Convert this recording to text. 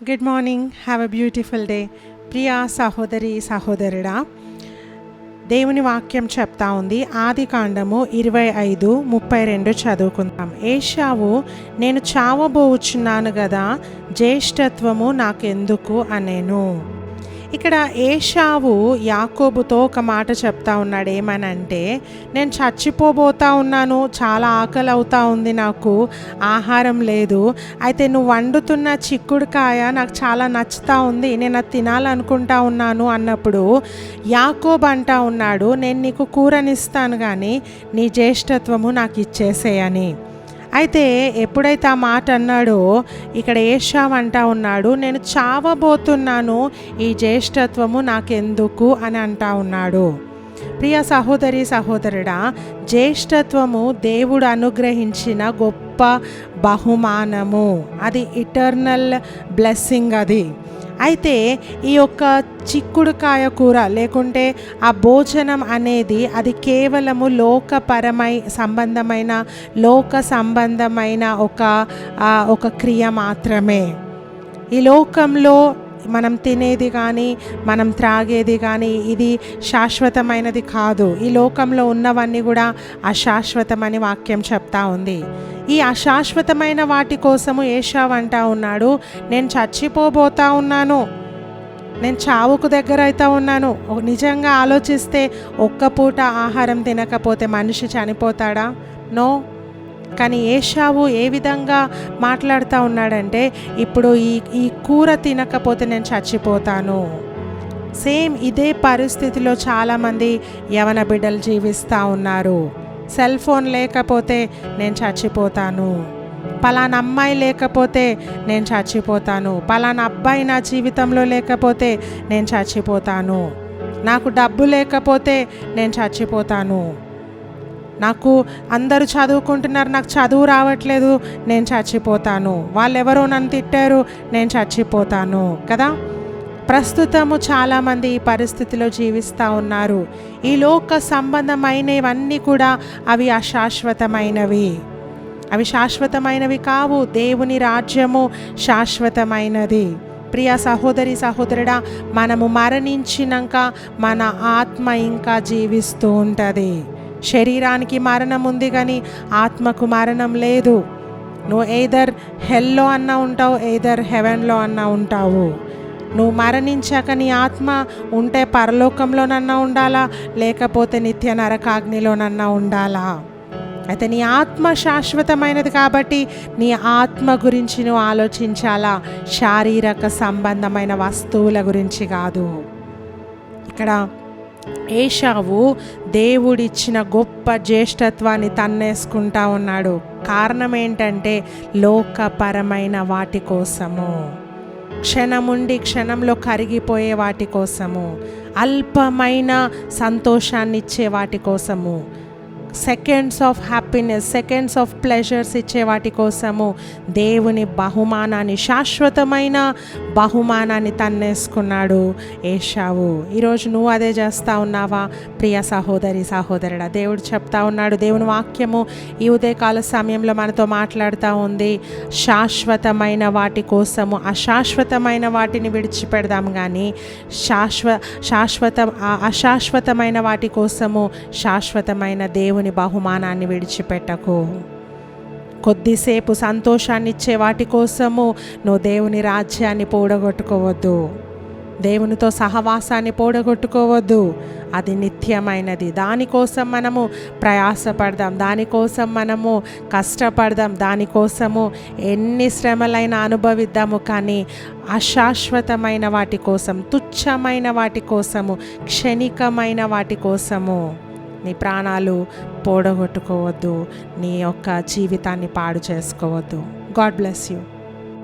Good morning, have a beautiful day. Priya సహోదరి సహోదరుడా, దేవుని వాక్యం చెప్తా ఉంది. ఆది కాండము 25:32 చదువుకుందాం. ఏశావు, నేను చావబోచున్నాను గదా, జ్యేష్ఠత్వము నాకెందుకు అనేను. ఇక్కడ ఏశావు యాకోబుతో ఒక మాట చెప్తా ఉన్నాడు. ఏమనంటే, నేను చచ్చిపోబోతా ఉన్నాను, చాలా ఆకలి అవుతా ఉంది, నాకు ఆహారం లేదు. అయితే నువ్వు వండుతున్న చిక్కుడుకాయ నాకు చాలా నచ్చుతూ ఉంది, నేను అది తినాలనుకుంటా ఉన్నాను అన్నప్పుడు యాకోబు అంటా ఉన్నాడు, నేను నీకు కూరనిస్తాను కానీ నీ జ్యేష్ఠత్వము నాకు ఇచ్చేసేయని. అయితే ఎప్పుడైతే ఆ మాట అన్నాడో ఇక్కడ ఏశావు అంటా ఉన్నాడు, నేను చావబోతున్నాను, ఈ జ్యేష్ఠత్వము నాకెందుకు అని అంటా ఉన్నాడు. ప్రియ సహోదరి సహోదరుడా, జ్యేష్ఠత్వము దేవుడు అనుగ్రహించిన గొప్ప బహుమానము, అది ఇటర్నల్ బ్లెస్సింగ్. అది అయితే ఈ యొక్క చిక్కుడుకాయ కూర లేకుంటే ఆ భోజనం అనేది అది కేవలము లోక సంబంధమైన ఒక క్రియ మాత్రమే. ఈ లోకంలో మనం తినేది కానీ మనం త్రాగేది కానీ ఇది శాశ్వతమైనది కాదు. ఈ లోకంలో ఉన్నవన్నీ కూడా అశాశ్వతమని వాక్యం చెప్తా ఉంది. ఈ అశాశ్వతమైన వాటి కోసము ఏశావు అంటా ఉన్నాడు, నేను చచ్చిపోబోతా ఉన్నాను, నేను చావుకు దగ్గర అవుతా ఉన్నాను. నిజంగా ఆలోచిస్తే ఒక్క పూట ఆహారం తినకపోతే మనిషి చనిపోతాడా? నో. కానీ ఏశావు ఏ విధంగా మాట్లాడుతూ ఉన్నాడంటే, ఇప్పుడు ఈ కూర తినకపోతే నేను చచ్చిపోతాను. సేమ్ ఇదే పరిస్థితిలో చాలామంది యవన బిడ్డలు జీవిస్తూ ఉన్నారు. సెల్ ఫోన్ లేకపోతే నేను చచ్చిపోతాను, పలానా అమ్మాయి లేకపోతే నేను చచ్చిపోతాను, పలానా అబ్బాయి నా జీవితంలో లేకపోతే నేను చచ్చిపోతాను, నాకు డబ్బు లేకపోతే నేను చచ్చిపోతాను, నాకు అందరూ చదువుకుంటున్నారు, నాకు చదువు రావట్లేదు, నేను చచ్చిపోతాను, వాళ్ళెవరో నన్ను తిట్టారు, నేను చచ్చిపోతాను కదా. ప్రస్తుతము చాలామంది ఈ పరిస్థితిలో జీవిస్తూ ఉన్నారు. ఈ లోక సంబంధమైనవన్నీ కూడా అవి అశాశ్వతమైనవి, అవి శాశ్వతమైనవి కావు. దేవుని రాజ్యము శాశ్వతమైనది. ప్రియ సహోదరి సహోదరుడా, మనము మరణించినాక మన ఆత్మ ఇంకా జీవిస్తూ ఉంటుంది. శరీరానికి మరణం ఉంది కానీ ఆత్మకు మరణం లేదు. నువ్వు ఎయిదర్ హెల్లో అన్నా ఉంటావు, ఎయిదర్ హెవెన్లో అన్నా ఉంటావు. నువ్వు మరణించాక నీ ఆత్మ ఉంటే పరలోకంలోనన్నా ఉండాలా, లేకపోతే నిత్య నరకాగ్నిలోనన్నా ఉండాలా. అయితే నీ ఆత్మ శాశ్వతమైనది కాబట్టి నీ ఆత్మ గురించి నువ్వు ఆలోచించాలా, శారీరక సంబంధమైన వస్తువుల గురించి కాదు. ఇక్కడ ఏశావు దేవుడిచ్చిన గొప్ప జ్యేష్ఠత్వాన్ని తన్నేసుకుంటా ఉన్నాడు. కారణం ఏంటంటే లోకపరమైన వాటి కోసము, క్షణముండి క్షణంలో కరిగిపోయే వాటి కోసము, అల్పమైన సంతోషాన్ని ఇచ్చే వాటి కోసము, seconds of happiness, seconds of pleasures ఇచ్చే వాటి కోసము దేవుని బహుమానాన్ని, శాశ్వతమైన బహుమానాన్ని తన్నేసుకున్నాడు ఏశావు. ఈరోజు నువ్వు అదే చేస్తూ ఉన్నావా? ప్రియ సహోదరి సహోదరుడా, దేవుడు చెప్తా ఉన్నాడు, దేవుని వాక్యము ఈ ఉదయకాల సమయంలో మనతో మాట్లాడుతూ ఉంది. శాశ్వతమైన వాటి కోసము అశాశ్వతమైన వాటిని విడిచిపెడదాం కానీ అశాశ్వతమైన వాటి కోసము శాశ్వతమైన దేవుని బహుమానాన్ని విడిచిపెట్టకు. కొద్దిసేపు సంతోషాన్ని ఇచ్చే వాటి కోసము నువ్వు దేవుని రాజ్యాన్ని పోడగొట్టుకోవద్దు, దేవునితో సహవాసాన్ని పోడగొట్టుకోవద్దు. అది నిత్యమైనది. దానికోసం మనము ప్రయాసపడదాం, దానికోసం మనము కష్టపడదాం, దానికోసము ఎన్ని శ్రమలైనా అనుభవిద్దాము. కానీ అశాశ్వతమైన వాటి కోసం, తుచ్చమైన వాటి కోసము, క్షణికమైన వాటి కోసము నీ ప్రాణాలు పోడగొట్టుకోవద్దు, నీ యొక్క జీవితాన్ని పాడు చేసుకోవద్దు. God bless you.